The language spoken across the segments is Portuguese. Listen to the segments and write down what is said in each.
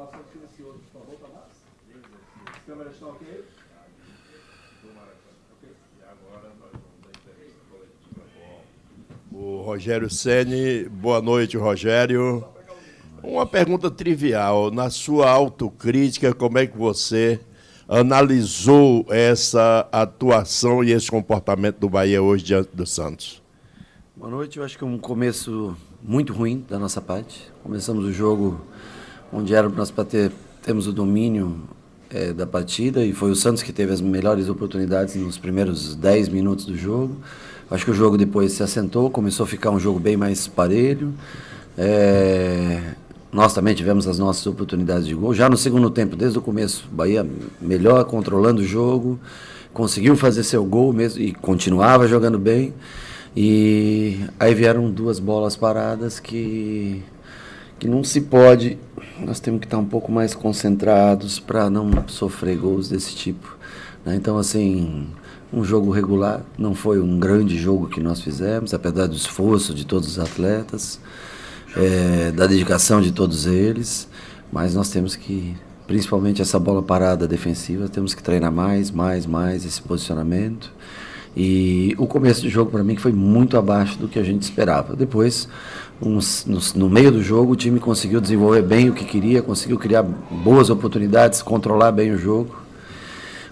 informação que esse outro, por favor, Tomás. As câmeras estão ok? E agora nós vamos à entrevista coletiva com o Rogério Ceni. Boa noite, Rogério. Uma pergunta trivial. Na sua autocrítica, como é que você analisou essa atuação e esse comportamento do Bahia hoje diante do Santos? Boa noite. Eu acho que é um começo muito ruim da nossa parte. Começamos o jogo onde era nós para termos o domínio da partida, e foi o Santos que teve as melhores oportunidades nos primeiros 10 minutos do jogo. Acho que o jogo depois se assentou, começou a ficar um jogo bem mais parelho. Nós também tivemos as nossas oportunidades de gol. Já no segundo tempo, desde o começo, o Bahia melhor, controlando o jogo, conseguiu fazer seu gol mesmo e continuava jogando bem. E aí vieram 2 bolas paradas que não se pode. Nós temos que estar um pouco mais concentrados para não sofrer gols desse tipo, né? Então, assim, um jogo regular, não foi um grande jogo que nós fizemos, apesar do esforço de todos os atletas, da dedicação de todos eles, mas nós temos que, principalmente essa bola parada defensiva, temos que treinar mais esse posicionamento. E o começo do jogo, para mim, foi muito abaixo do que a gente esperava. Depois, no meio do jogo, o time conseguiu desenvolver bem o que queria, conseguiu criar boas oportunidades, controlar bem o jogo.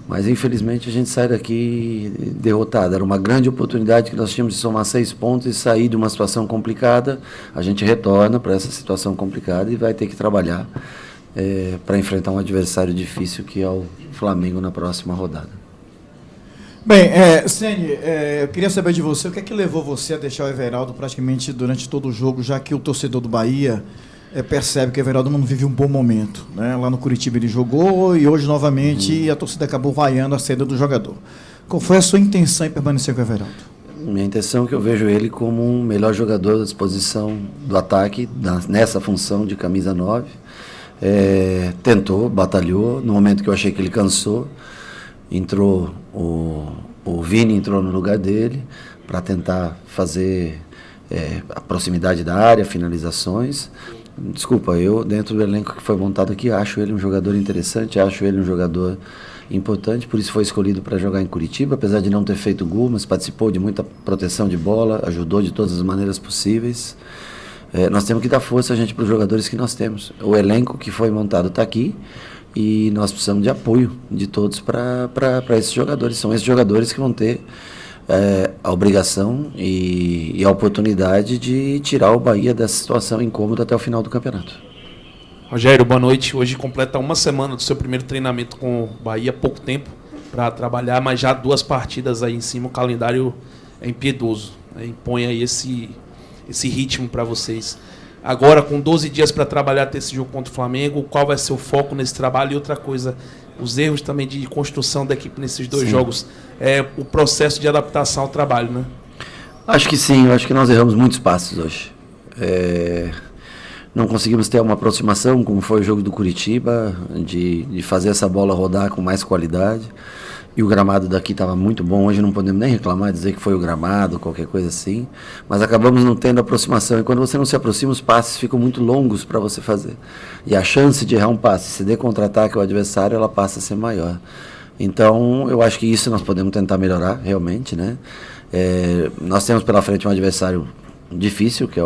Mas, infelizmente, a gente sai daqui derrotado. Era uma grande oportunidade que nós tínhamos de somar 6 pontos e sair de uma situação complicada. A gente retorna para essa situação complicada e vai ter que trabalhar para enfrentar um adversário difícil, que é o Flamengo, na próxima rodada. Bem, Ceni, eu queria saber de você, o que é que levou você a deixar o Everaldo praticamente durante todo o jogo, já que o torcedor do Bahia percebe que o Everaldo não vive um bom momento, né? Lá no Curitiba ele jogou e hoje novamente a torcida acabou vaiando a saída do jogador. Qual foi a sua intenção em permanecer com o Everaldo? Minha intenção é que eu vejo ele como um melhor jogador à disposição do ataque, nessa função de camisa 9. Tentou, batalhou, no momento que eu achei que ele cansou, entrou o Vini entrou no lugar dele para tentar fazer a proximidade da área, finalizações. Desculpa, eu dentro do elenco que foi montado aqui, acho ele um jogador interessante, acho ele um jogador importante, por isso foi escolhido para jogar em Curitiba, apesar de não ter feito gol, mas participou de muita proteção de bola, ajudou de todas as maneiras possíveis. Nós temos que dar força, gente, para os jogadores que nós temos. O elenco que foi montado está aqui, e nós precisamos de apoio de todos para esses jogadores. São esses jogadores que vão ter a obrigação e a oportunidade de tirar o Bahia dessa situação incômoda até o final do campeonato. Rogério, boa noite. Hoje completa 1 semana do seu primeiro treinamento com o Bahia, pouco tempo para trabalhar, mas já 2 partidas aí em cima, o calendário é impiedoso, né? Impõe aí esse ritmo para vocês. Agora, com 12 dias para trabalhar até esse jogo contra o Flamengo, qual vai ser o foco nesse trabalho? E outra coisa, os erros também de construção da equipe nesses 2 jogos, o processo de adaptação ao trabalho, né? Acho que sim, eu acho que nós erramos muitos passos hoje. Não conseguimos ter uma aproximação, como foi o jogo do Curitiba, de fazer essa bola rodar com mais qualidade. E o gramado daqui estava muito bom, hoje não podemos nem reclamar, dizer que foi o gramado, qualquer coisa assim, mas acabamos não tendo aproximação, e quando você não se aproxima, os passes ficam muito longos para você fazer. E a chance de errar um passe, se der contra-ataque ao adversário, ela passa a ser maior. Então, eu acho que isso nós podemos tentar melhorar, realmente, né? Nós temos pela frente um adversário difícil, que é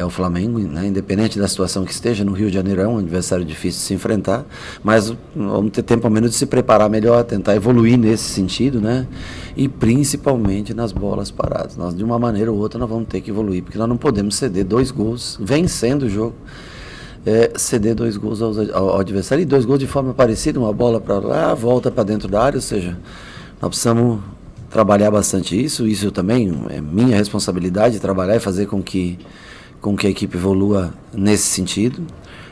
o Flamengo, né? Independente da situação que esteja, no Rio de Janeiro é um adversário difícil de se enfrentar, mas vamos ter tempo ao menos de se preparar melhor, tentar evoluir nesse sentido, né? E principalmente nas bolas paradas. Nós, de uma maneira ou outra, nós vamos ter que evoluir, porque nós não podemos ceder 2 gols, vencendo o jogo, ceder 2 gols ao adversário, e 2 gols de forma parecida, uma bola para lá, volta para dentro da área, ou seja, nós precisamos trabalhar bastante isso também é minha responsabilidade, trabalhar e fazer com que a equipe evolua nesse sentido,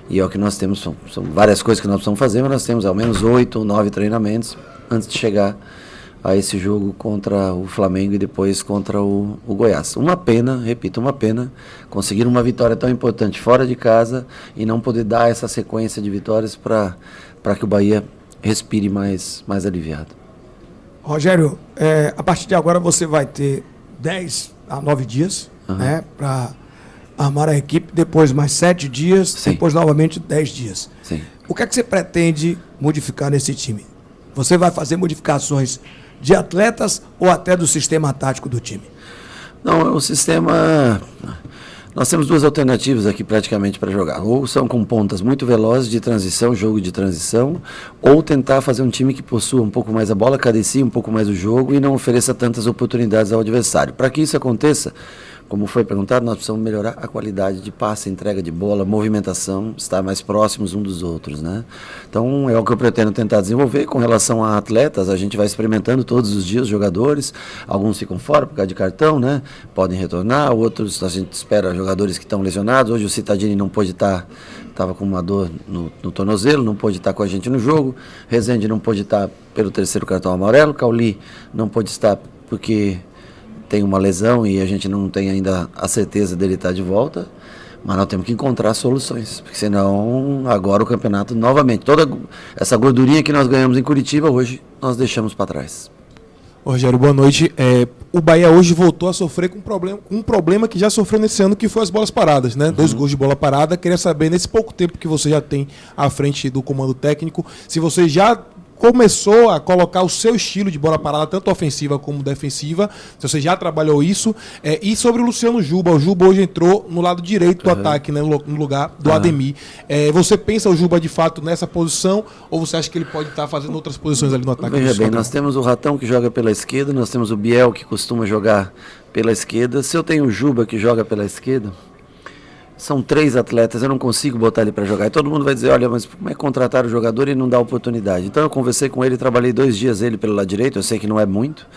e é o que nós temos, são várias coisas que nós precisamos fazer, mas nós temos ao menos 8 ou 9 treinamentos antes de chegar a esse jogo contra o Flamengo e depois contra o Goiás. Uma pena, repito, uma pena, conseguir uma vitória tão importante fora de casa e não poder dar essa sequência de vitórias para que o Bahia respire mais aliviado. Rogério, a partir de agora você vai ter 10 a 9 dias, né, para armar a equipe, depois mais 7 dias, Sim. depois novamente 10 dias. Sim. O que é que você pretende modificar nesse time? Você vai fazer modificações de atletas ou até do sistema tático do time? Não, o sistema... Nós temos duas alternativas aqui praticamente para jogar. Ou são com pontas muito velozes de transição, jogo de transição, ou tentar fazer um time que possua um pouco mais a bola, cadencia um pouco mais o jogo e não ofereça tantas oportunidades ao adversário. Para que isso aconteça, como foi perguntado, nós precisamos melhorar a qualidade de passe, entrega de bola, movimentação, estar mais próximos um dos outros, né? Então é o que eu pretendo tentar desenvolver. Com relação a atletas, a gente vai experimentando todos os dias os jogadores, alguns ficam fora por causa de cartão, né? Podem retornar, outros a gente espera jogadores que estão lesionados. Hoje o Cittadini não pôde estar, estava com uma dor no tornozelo, não pôde estar com a gente no jogo. Rezende não pôde estar pelo 3º cartão amarelo, Cauli não pôde estar porque tem uma lesão e a gente não tem ainda a certeza dele estar de volta, mas nós temos que encontrar soluções, porque senão agora o campeonato novamente, toda essa gordurinha que nós ganhamos em Curitiba hoje, nós deixamos para trás. Rogério, boa noite. O Bahia hoje voltou a sofrer com um problema que já sofreu nesse ano, que foi as bolas paradas, né? 2 gols de bola parada. Queria saber, nesse pouco tempo que você já tem à frente do comando técnico, se você já começou a colocar o seu estilo de bola parada, tanto ofensiva como defensiva, se você já trabalhou isso, e sobre o Luciano Juba, o Juba hoje entrou no lado direito do ataque, né, no lugar do Ademir. Você pensa o Juba de fato nessa posição, ou você acha que ele pode estar fazendo outras posições ali no ataque? Veja bem, nós temos o Ratão que joga pela esquerda, nós temos o Biel que costuma jogar pela esquerda. Se eu tenho o Juba que joga pela esquerda, são 3 atletas, eu não consigo botar ele para jogar. E todo mundo vai dizer, olha, mas como é que contratar o jogador e não dar oportunidade? Então eu conversei com ele, trabalhei 2 dias ele pelo lado direito, eu sei que não é muito,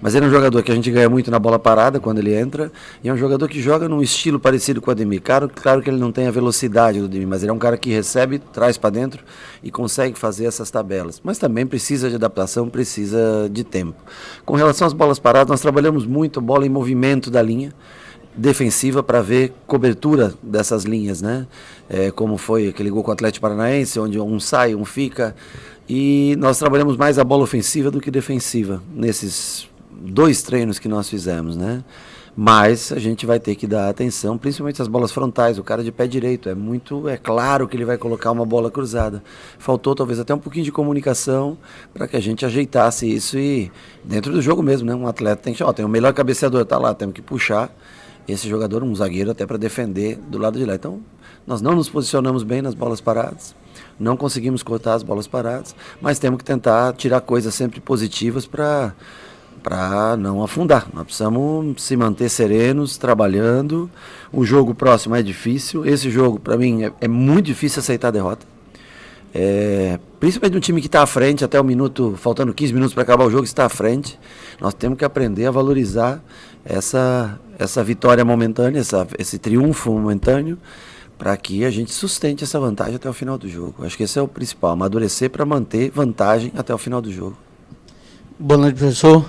mas ele é um jogador que a gente ganha muito na bola parada quando ele entra, e é um jogador que joga num estilo parecido com o Ademir. Claro que ele não tem a velocidade do Ademir, mas ele é um cara que recebe, traz para dentro e consegue fazer essas tabelas. Mas também precisa de adaptação, precisa de tempo. Com relação às bolas paradas, nós trabalhamos muito a bola em movimento da linha defensiva para ver cobertura dessas linhas, né? Como foi aquele gol com o Atlético Paranaense, onde um sai, um fica, e nós trabalhamos mais a bola ofensiva do que defensiva nesses 2 treinos que nós fizemos, né? Mas a gente vai ter que dar atenção, principalmente as bolas frontais, o cara de pé direito, é claro que ele vai colocar uma bola cruzada. Faltou talvez até um pouquinho de comunicação para que a gente ajeitasse isso e dentro do jogo mesmo, né? Um atleta tem que, tem o melhor cabeceador, tá lá, temos que puxar esse jogador, um zagueiro, até para defender do lado de lá. Então, nós não nos posicionamos bem nas bolas paradas, não conseguimos cortar as bolas paradas, mas temos que tentar tirar coisas sempre positivas para não afundar. Nós precisamos se manter serenos, trabalhando. O jogo próximo é difícil. Esse jogo, para mim, é muito difícil aceitar a derrota. Principalmente um time que está à frente, até o minuto, faltando 15 minutos para acabar o jogo, está à frente. Nós temos que aprender a valorizar essa vitória momentânea, esse triunfo momentâneo, para que a gente sustente essa vantagem até o final do jogo. Acho que esse é o principal, amadurecer para manter vantagem até o final do jogo. Boa noite, professor.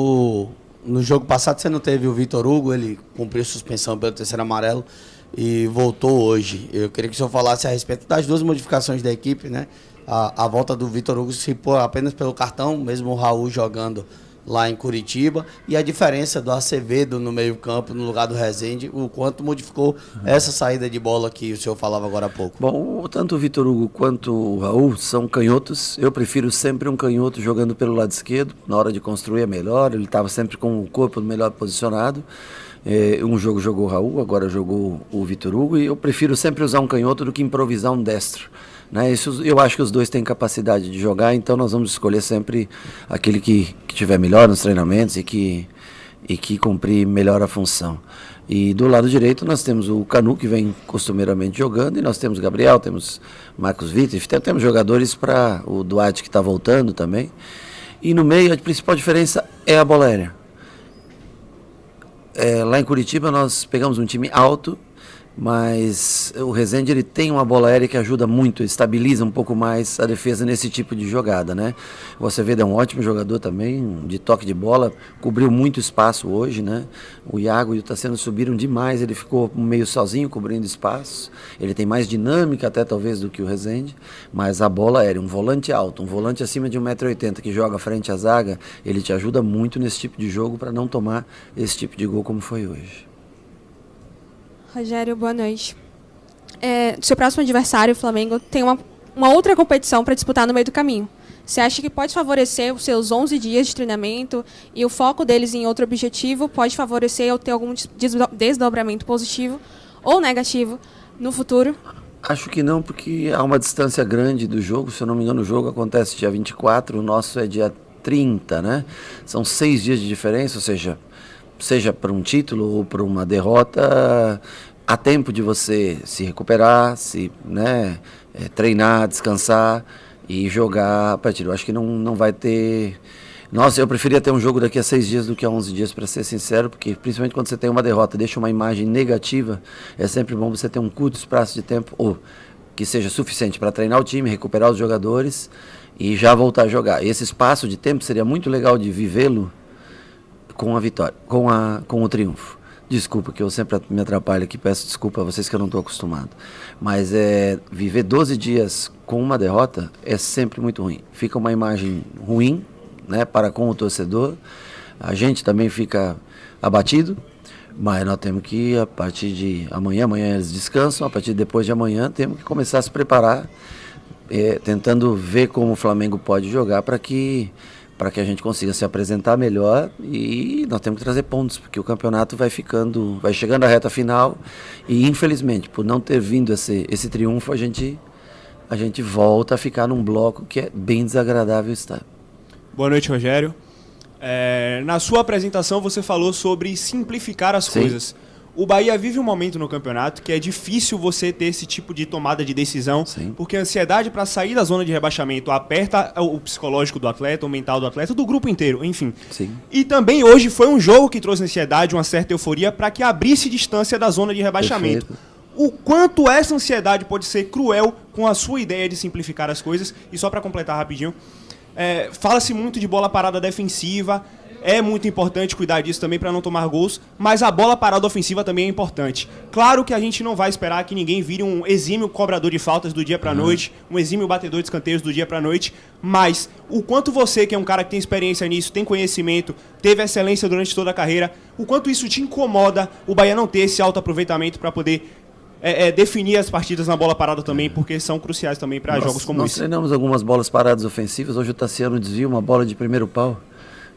No jogo passado você não teve o Vitor Hugo, ele cumpriu suspensão pelo 3º amarelo e voltou hoje. Eu queria que o senhor falasse a respeito das 2 modificações da equipe, né? A volta do Vitor Hugo se pôr apenas pelo cartão, mesmo o Raul jogando lá em Curitiba, e a diferença do Acevedo no meio-campo, no lugar do Rezende, o quanto modificou essa saída de bola que o senhor falava agora há pouco. Bom, tanto o Vitor Hugo quanto o Raul são canhotos. Eu prefiro sempre um canhoto jogando pelo lado esquerdo. Na hora de construir é melhor, ele estava sempre com o corpo melhor posicionado. Um jogo jogou o Raul, agora jogou o Vitor Hugo, e eu prefiro sempre usar um canhoto do que improvisar um destro. Né? Isso, eu acho que os 2 têm capacidade de jogar, então nós vamos escolher sempre aquele que tiver melhor nos treinamentos e que cumprir melhor a função. E do lado direito nós temos o Canu, que vem costumeiramente jogando, e nós temos Gabriel, temos Marcos Vitor, temos jogadores para o Duarte que está voltando também. E no meio a principal diferença é a bola aérea. Lá em Curitiba nós pegamos um time alto, mas o Rezende ele tem uma bola aérea que ajuda muito, estabiliza um pouco mais a defesa nesse tipo de jogada, né? Você vê, é um ótimo jogador também, de toque de bola, cobriu muito espaço hoje, né? O Iago e o Tassiano subiram demais, ele ficou meio sozinho cobrindo espaço, ele tem mais dinâmica até talvez do que o Rezende, mas a bola aérea, um volante alto, um volante acima de 1,80 m que joga frente à zaga, ele te ajuda muito nesse tipo de jogo para não tomar esse tipo de gol como foi hoje. Rogério, boa noite. Seu próximo adversário, o Flamengo, tem uma outra competição para disputar no meio do caminho. Você acha que pode favorecer os seus 11 dias de treinamento e o foco deles em outro objetivo pode favorecer ou ter algum desdobramento positivo ou negativo no futuro? Acho que não, porque há uma distância grande do jogo. Se eu não me engano, o jogo acontece dia 24, o nosso é dia 30, né? São 6 dias de diferença, ou seja para um título ou para uma derrota, há tempo de você se recuperar, treinar, descansar e jogar a partida. Eu acho que não vai ter... Nossa, eu preferia ter um jogo daqui a 6 dias do que a 11 dias, para ser sincero, porque principalmente quando você tem uma derrota, deixa uma imagem negativa, é sempre bom você ter um curto espaço de tempo, ou que seja suficiente para treinar o time, recuperar os jogadores e já voltar a jogar. E esse espaço de tempo seria muito legal de vivê-lo com a vitória, com o triunfo. Desculpa que eu sempre me atrapalho aqui, peço desculpa a vocês que eu não estou acostumado. Mas viver 12 dias com uma derrota é sempre muito ruim. Fica uma imagem ruim, né, para com o torcedor. A gente também fica abatido, mas nós temos que, a partir de amanhã eles descansam, a partir de depois de amanhã temos que começar a se preparar, tentando ver como o Flamengo pode jogar para que a gente consiga se apresentar melhor, e nós temos que trazer pontos, porque o campeonato vai chegando à reta final, e infelizmente, por não ter vindo esse triunfo, a gente volta a ficar num bloco que é bem desagradável estar. Boa noite, Rogério. Na sua apresentação você falou sobre simplificar as coisas. O Bahia vive um momento no campeonato que é difícil você ter esse tipo de tomada de decisão, porque a ansiedade para sair da zona de rebaixamento aperta o psicológico do atleta, o mental do atleta, do grupo inteiro, enfim. E também hoje foi um jogo que trouxe ansiedade, uma certa euforia, para que abrisse distância da zona de rebaixamento. Perfeito. O quanto essa ansiedade pode ser cruel com a sua ideia de simplificar as coisas? E só para completar rapidinho, fala-se muito de bola parada defensiva, é muito importante cuidar disso também para não tomar gols, mas a bola parada ofensiva também é importante. Claro que a gente não vai esperar que ninguém vire um exímio cobrador de faltas do dia para a noite, um exímio batedor de escanteios do dia para a noite, mas o quanto você, que é um cara que tem experiência nisso, tem conhecimento, teve excelência durante toda a carreira, o quanto isso te incomoda o Bahia não ter esse alto aproveitamento para poder definir as partidas na bola parada também, porque são cruciais também para jogos como esse. Nós treinamos algumas bolas paradas ofensivas. Hoje o Tassiano desvia uma bola de primeiro pau,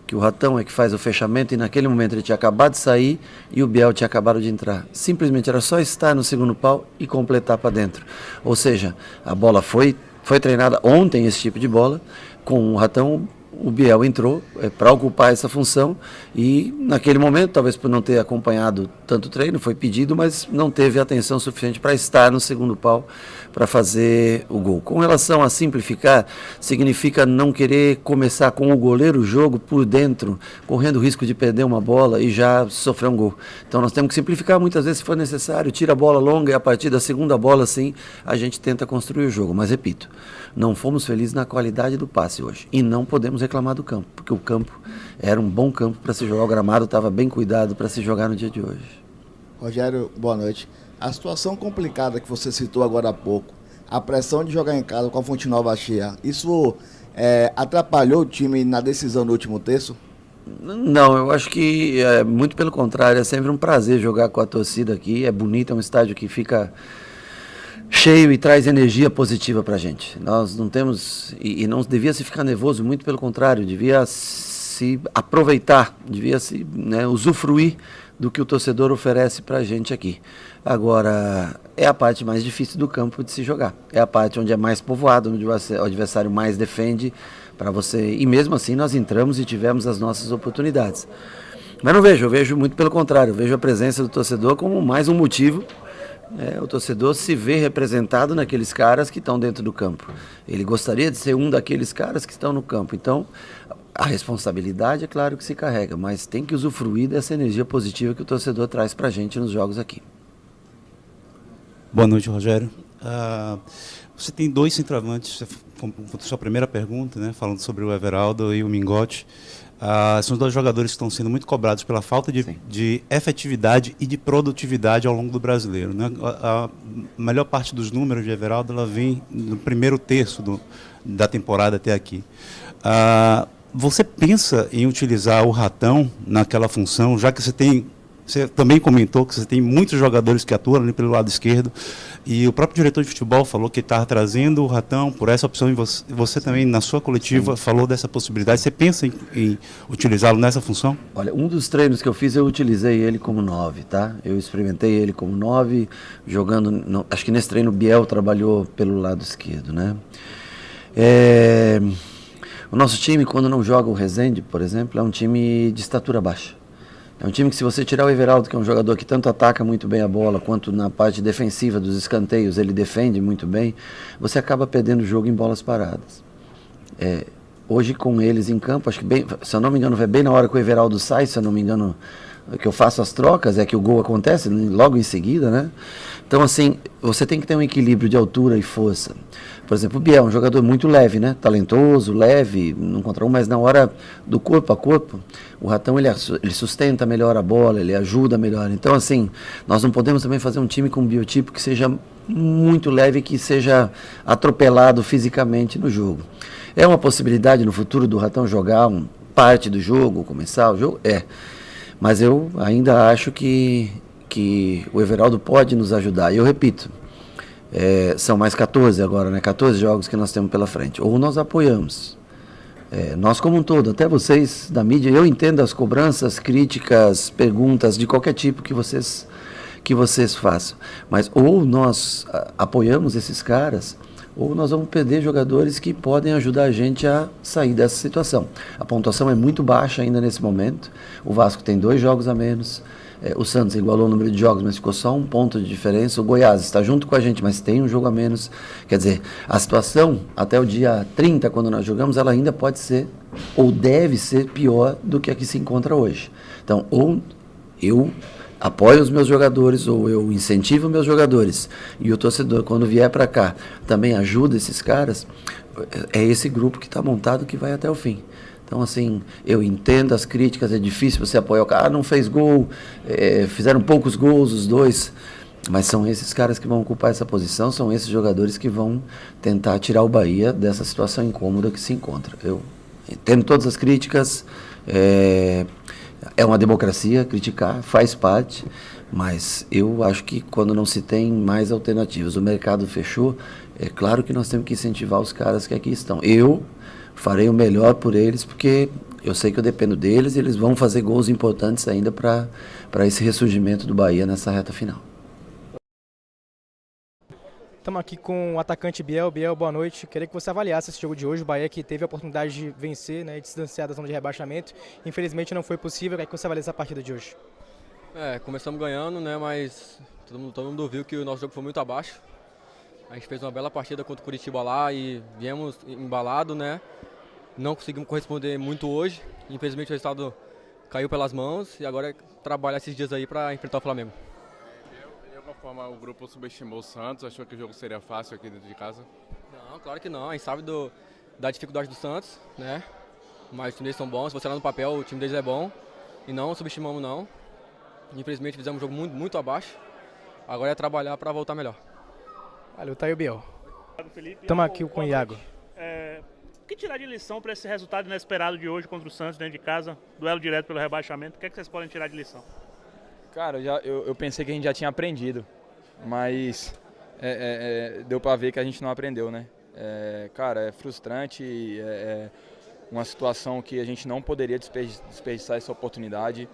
que o Ratão é que faz o fechamento, e naquele momento ele tinha acabado de sair e o Biel tinha acabado de entrar. Simplesmente era só estar no segundo pau e completar para dentro. Ou seja, a bola foi treinada ontem, esse tipo de bola, com o Ratão. O Biel entrou para ocupar essa função, e naquele momento, talvez por não ter acompanhado tanto treino, foi pedido, mas não teve atenção suficiente para estar no segundo pau para fazer o gol. Com relação a simplificar, significa não querer começar com o goleiro o jogo por dentro, correndo o risco de perder uma bola e já sofrer um gol. Então nós temos que simplificar muitas vezes se for necessário, tira a bola longa e a partir da segunda bola, sim, a gente tenta construir o jogo. Mas repito, não fomos felizes na qualidade do passe hoje, e não podemos reclamar do campo, porque o campo era um bom campo para se jogar, o gramado estava bem cuidado para se jogar no dia de hoje. Rogério, boa noite. A situação complicada que você citou agora há pouco, a pressão de jogar em casa com a Fonte Nova cheia, isso atrapalhou o time na decisão do último terço? Não, eu acho que muito pelo contrário, é sempre um prazer jogar com a torcida aqui, é bonito, é um estádio que fica cheio e traz energia positiva pra gente. Nós não temos, e não devia se ficar nervoso, muito pelo contrário, devia se aproveitar, devia se usufruir do que o torcedor oferece pra gente aqui. Agora, é a parte mais difícil do campo de se jogar, é a parte onde é mais povoado, onde o adversário mais defende para você, e mesmo assim nós entramos e tivemos as nossas oportunidades. Mas não vejo, eu vejo muito pelo contrário, eu vejo a presença do torcedor como mais um motivo. O torcedor se vê representado naqueles caras que estão dentro do campo. Ele gostaria de ser um daqueles caras que estão no campo. Então, a responsabilidade é claro que se carrega, mas tem que usufruir dessa energia positiva que o torcedor traz para a gente nos jogos aqui. Boa noite, Rogério. Você tem 2 centroavantes, sua primeira pergunta, né, falando sobre o Everaldo e o Mingote. São 2 jogadores que estão sendo muito cobrados pela falta de efetividade e de produtividade ao longo do brasileiro, né? A melhor parte dos números de Everaldo ela vem no primeiro terço da temporada até aqui. Você pensa em utilizar o Ratão naquela função, já que você tem Você também comentou que você tem muitos jogadores que atuam ali pelo lado esquerdo, e o próprio diretor de futebol falou que estava trazendo o Ratão por essa opção, e você também, na sua coletiva, falou dessa possibilidade. Você pensa em utilizá-lo nessa função? Olha, um dos treinos que eu fiz, eu utilizei ele como 9, tá? Eu experimentei ele como 9, jogando... acho que nesse treino o Biel trabalhou pelo lado esquerdo, né? O nosso time, quando não joga o Rezende, por exemplo, é um time de estatura baixa. É um time que, se você tirar o Everaldo, que é um jogador que tanto ataca muito bem a bola, quanto na parte defensiva dos escanteios ele defende muito bem, você acaba perdendo o jogo em bolas paradas. Hoje, com eles em campo, acho que, se eu não me engano, vai bem na hora que o Everaldo sai, se eu não me engano, que eu faço as trocas, é que o gol acontece logo em seguida, né? Então, assim, você tem que ter um equilíbrio de altura e força. Por exemplo, o Biel é um jogador muito leve, né? Talentoso, leve, não contra um, mas na hora do corpo a corpo, o Ratão ele sustenta melhor a bola, ele ajuda melhor. Então, assim, nós não podemos também fazer um time com um biotipo que seja muito leve, que seja atropelado fisicamente no jogo. É uma possibilidade no futuro do Ratão jogar parte do jogo, começar o jogo? Mas eu ainda acho que o Everaldo pode nos ajudar. E eu repito, são mais 14 agora, né? 14 jogos que nós temos pela frente. Ou nós apoiamos, nós como um todo, até vocês da mídia, eu entendo as cobranças, críticas, perguntas de qualquer tipo que vocês façam. Mas ou nós apoiamos esses caras, ou nós vamos perder jogadores que podem ajudar a gente a sair dessa situação. A pontuação é muito baixa ainda nesse momento. O Vasco tem 2 jogos a menos. O Santos igualou o número de jogos, mas ficou só 1 ponto de diferença. O Goiás está junto com a gente, mas tem um jogo a menos. Quer dizer, a situação até o dia 30, quando nós jogamos, ela ainda pode ser, ou deve ser, pior do que a que se encontra hoje. Então, ou eu apoio os meus jogadores, ou eu incentivo meus jogadores, e o torcedor, quando vier para cá, também ajuda esses caras, é esse grupo que está montado que vai até o fim. Então, assim, eu entendo as críticas, é difícil você apoiar o cara, não fez gol, fizeram poucos gols os dois, mas são esses caras que vão ocupar essa posição, são esses jogadores que vão tentar tirar o Bahia dessa situação incômoda que se encontra. Eu entendo todas as críticas, é uma democracia criticar, faz parte, mas eu acho que quando não se tem mais alternativas, o mercado fechou, é claro que nós temos que incentivar os caras que aqui estão. Eu farei o melhor por eles, porque eu sei que eu dependo deles e eles vão fazer gols importantes ainda para esse ressurgimento do Bahia nessa reta final. Estamos aqui com o atacante Biel. Biel, boa noite. Queria que você avaliasse esse jogo de hoje. O Bahia que teve a oportunidade de vencer, né, e distanciar da zona de rebaixamento. Infelizmente não foi possível. Queria que você avaliasse a partida de hoje. Começamos ganhando, né, mas todo mundo viu que o nosso jogo foi muito abaixo. A gente fez uma bela partida contra o Curitiba lá e viemos embalado, né? Não conseguimos corresponder muito hoje. Infelizmente o resultado caiu pelas mãos e agora é trabalhar esses dias aí para enfrentar o Flamengo. De alguma forma o grupo subestimou o Santos, achou que o jogo seria fácil aqui dentro de casa? Não, claro que não. A gente sabe da dificuldade do Santos, né? Mas os times deles são bons. Se você olhar no papel, o time deles é bom. E não subestimamos, não. Infelizmente fizemos um jogo muito, muito abaixo. Agora é trabalhar para voltar melhor. Valeu, tá aí o Biel. Estamos aqui com o Iago. O que tirar de lição para esse resultado inesperado de hoje contra o Santos dentro de casa? Duelo direto pelo rebaixamento. O que é que vocês podem tirar de lição? Cara, eu pensei que a gente já tinha aprendido, mas deu para ver que a gente não aprendeu, né? Cara, é frustrante, uma situação que a gente não poderia desperdiçar essa oportunidade.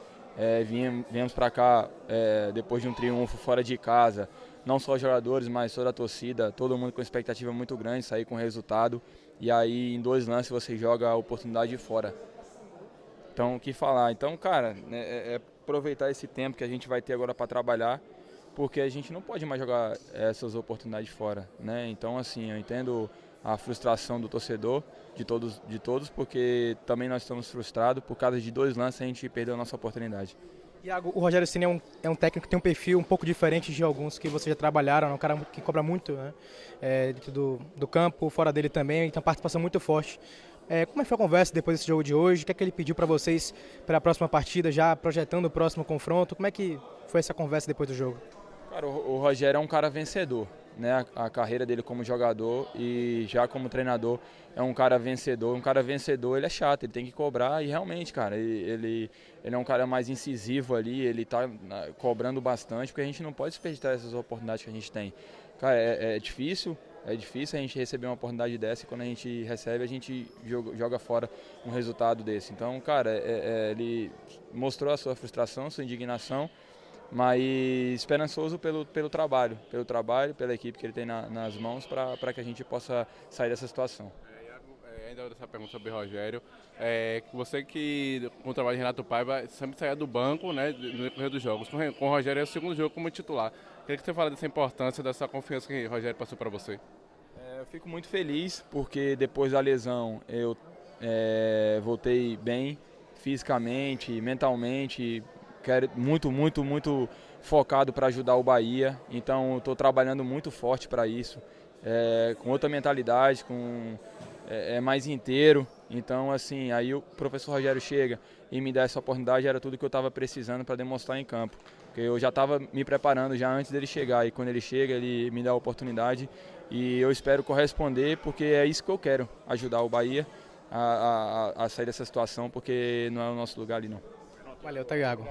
Viemos para cá depois de um triunfo fora de casa, não só os jogadores, mas toda a torcida, todo mundo com expectativa muito grande, sair com resultado, e aí em 2 lances você joga a oportunidade de fora. Então, o que falar? Então, cara, aproveitar esse tempo que a gente vai ter agora para trabalhar, porque a gente não pode mais jogar essas oportunidades fora, né? Então, assim, eu entendo a frustração do torcedor, de todos, porque também nós estamos frustrados, por causa de 2 lances a gente perdeu a nossa oportunidade. Iago, o Rogério Ceni é um técnico que tem um perfil um pouco diferente de alguns que vocês já trabalharam, é um cara que cobra muito, né? Dentro do campo, fora dele também, tem uma participação muito forte. Como foi a conversa depois desse jogo de hoje? O que é que ele pediu para vocês para a próxima partida, já projetando o próximo confronto? Como é que foi essa conversa depois do jogo? Cara, o Rogério é um cara vencedor, né, a carreira dele como jogador e já como treinador é um cara vencedor. Um cara vencedor, ele é chato, ele tem que cobrar e realmente, cara, ele é um cara mais incisivo ali, ele tá cobrando bastante, porque a gente não pode desperdiçar essas oportunidades que a gente tem. Cara, é difícil a gente receber uma oportunidade dessa e quando a gente recebe, a gente joga fora um resultado desse. Então, cara, ele mostrou a sua frustração, sua indignação, mas esperançoso pelo trabalho, pela equipe que ele tem nas mãos para que a gente possa sair dessa situação. Ainda dessa pergunta sobre Rogério, você que com o trabalho de Renato Paiva sempre saía do banco, né, no decorrer dos jogos. Com o Rogério é o segundo jogo como titular. Queria que você falasse dessa importância, dessa confiança que o Rogério passou para você. Eu fico muito feliz porque depois da lesão eu voltei bem fisicamente, mentalmente, quero muito focado para ajudar o Bahia. Então estou trabalhando muito forte para isso, com outra mentalidade, mais inteiro. Então, assim, aí o professor Rogério chega e me dá essa oportunidade, era tudo que eu estava precisando para demonstrar em campo. Porque eu já estava me preparando já antes dele chegar, e quando ele chega, ele me dá a oportunidade e eu espero corresponder, porque é isso que eu quero, ajudar o Bahia a sair dessa situação, porque não é o nosso lugar ali não. Valeu, Thiago.